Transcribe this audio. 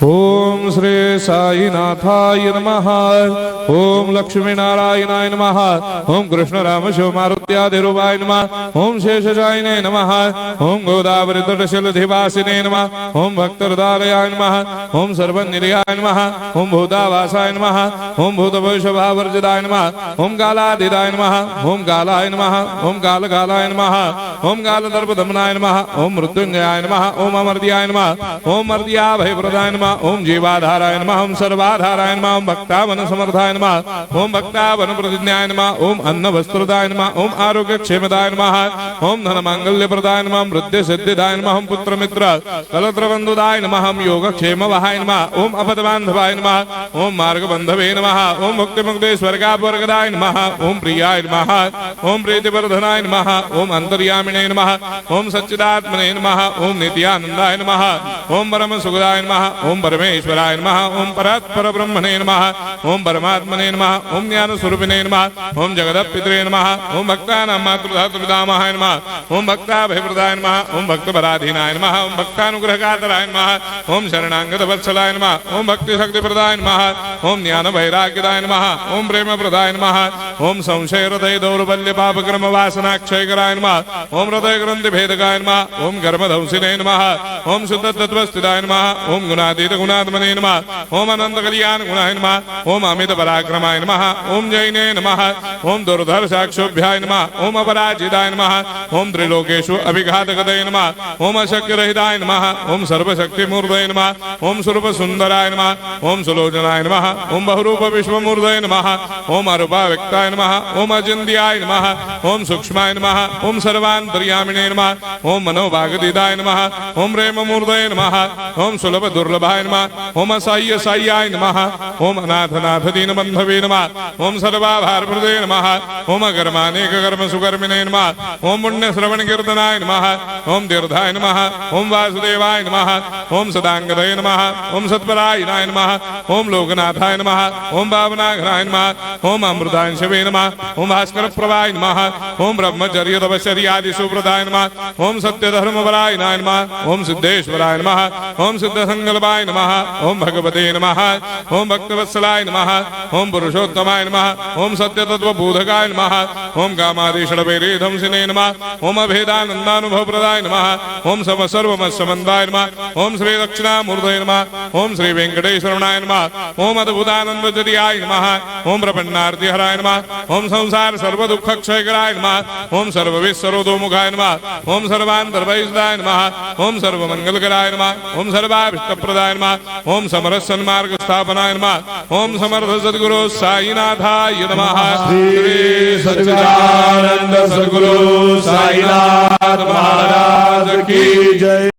ओम श्री साईनाथाय नमः। ओम लक्ष्मी नारायणाय नमः। ओम कृष्ण राम शिव मारुत्यादिरूपाय नमः। ओम शेषशायिने नमः। ओम गोदावरी तटशिलधिवासिने नमः। ओम भक्तहृदयाय नमः। ओम सर्वनिर्याय नमः। ओम भूतावासाय नमः। ओम भूतभविष्यभावर्जिताय नमः। ओम कालातीताय नमः। ओम कालाय नमः। ओम कालकालाय नमः। ओम कालदर्पदमनाय नमः। ओम मृत्युंजयाय नमः। ओम अमर्त्याय नमः। ओम मर्त्याभयप्रदाय नमः। ओम जीवाधाराय नमः। ओम सर्वाधाराय नमः। ओम भक्तावन समर्थाय नमः। ओम भक्तावन प्रतिज्ञाय नमः। ओम अन्न वस्त्रदाय नमः। ओम आरोग्य क्षेमदाय नमः। ओम धन मांगल्य प्रदाय नमः। ओम वृद्धि सिद्धिदाय नमः। ओम पुत्र मित्र कलत्र बंधुदाय नमः। ओम योग क्षेम वहाय नमः। ओम अपद बांधवाय नमः। ओम मार्ग बंधवे नमः। ओम मुक्ति मुक्ति स्वर्गापवर्गदाय नमः। ओम प्रियाय नमः। ओम प्रीतिवर्धनाय नमः। ओम अंतर्यामिने नमः। ओम सच्चिदात्मने नमः। ओम नित्यानंदाय नमः। ओम परम सुखदाय नमः। ओम परमेश्वराय नमः। ओम परात्पर ब्रह्मणे नमः। ओम परमात्मने नमः। ओम ज्ञान स्वरूपिणे नमः। ओम जगदपितरे नमः। ओम भक्तानां मातृधातुपितामहाय नमः। ओम भक्ताभयप्रदाय नमः। ओम भक्तपराधीनाय नमः। ओम भक्तानुग्रहकातराय नमः। ओम शरणागत वत्सलाय नमः। ओम भक्ति शक्तिप्रदाय नमः। ओम ज्ञान वैराग्यदाय नमः। ओम प्रेम प्रदाय नमः। ओम संशय हृदय दौर्बल्य पापक्रम वासना क्षयकराय नमः। ओम हृदय ग्रंथि भेदकाय नमः। ओम कर्मधंसिने नमः। ओम शुद्ध तत्वस्थिताय नमः। ओम गुणातीत गुणात्मने नमः। ओम अनंत कल्याण गुणाय नमः। ओम अमित पराक्रमाय नमः। ओम जैने नमः। ओम दुर्धर्षाक्षोभ्याय नमः। ओम अपराजिताय नमः। ओम त्रिलोकेषु अभिघातगतये नमः। ओम अशक्य रहिताय नमः। ओम सर्वशक्तिमूर्तये नमः। ओम स्वरूप सुंदराय नमः। ओम सुलोचनाय नमः। ओम बहुरूप विश्वमूर्तये नमः। ओम अरूपाव्यक्ताय नमः। ओम अचिन्त्याय नमः। ओम सूक्ष्माय नमः। ओम सर्वान्तर्यामिने नमः। ओम मनोभागतीताय नमः। ओम प्रेममूर्तये नमः। ओम सुलभ दुर्लभाय नमः। ओम असाह्य साह्याय नमः। ओम अनाथनाथ दीनबन्धवे नमः। ओम सर्वाभारप्रदे नमः। ओम अकर्मानेक कर्म सुकर्मिणे नमः। ओम पुण्य श्रवण कीर्तनाय नमः। ओम तीर्थाय नमः। ओम वासुदेवाय नमः। ओम सदांगदये नमः। ओम सत्परायणाय नमः। ओम लोकनाथाय नमः। ओम भावनाघराय नमः। ओम अमृतांशवे नमः। ओम भास्कर प्रभाय नमः। ओम ब्रह्मचर्य तपश्चर्यादि सुप्रदाय नमः। ओम सत्य धर्मपरायणाय नमः। ओम सिद्धेश्वराय नमः। ओम सिद्ध संकल्पाय नमः। ओम भगवते नमः। ओम भक्तवत्सलाय नमः। ओम पुरुषोत्तमाय नमः। ओम सत्य तत्व बोधकाय नमः। ओम कामादिषडवैरे धंसिने नमः। ओम अभेदानंदानुभव प्रदाय नमः। ओम सर्वमस्समन्दाय नमः। ओम श्री दक्षिणामूर्तये नमः। ओम श्री वेंकटेश्वरनाय नमः। ओम अद्भुतानंदजटियाय नमः। ओम प्रपन्नार्तिहराय नमः। ओम संसार सर्व दुख क्षयकराय नमः। ओम सर्वविश्वरोधोमुखाय नमः। ओम सर्वान्तर्भयदाय नमः। ओम सर्वमंगलकराय नमः। ओम सर्वाभिष्टप्रदाय नमः। ओम समरस सन्मार्ग स्थापनाय नमः। ओम समर्थ सद्गुरु साईनाथाय नमः। श्री सच्चिदानंद सद्गुरु साईनाथ महाराज की जय।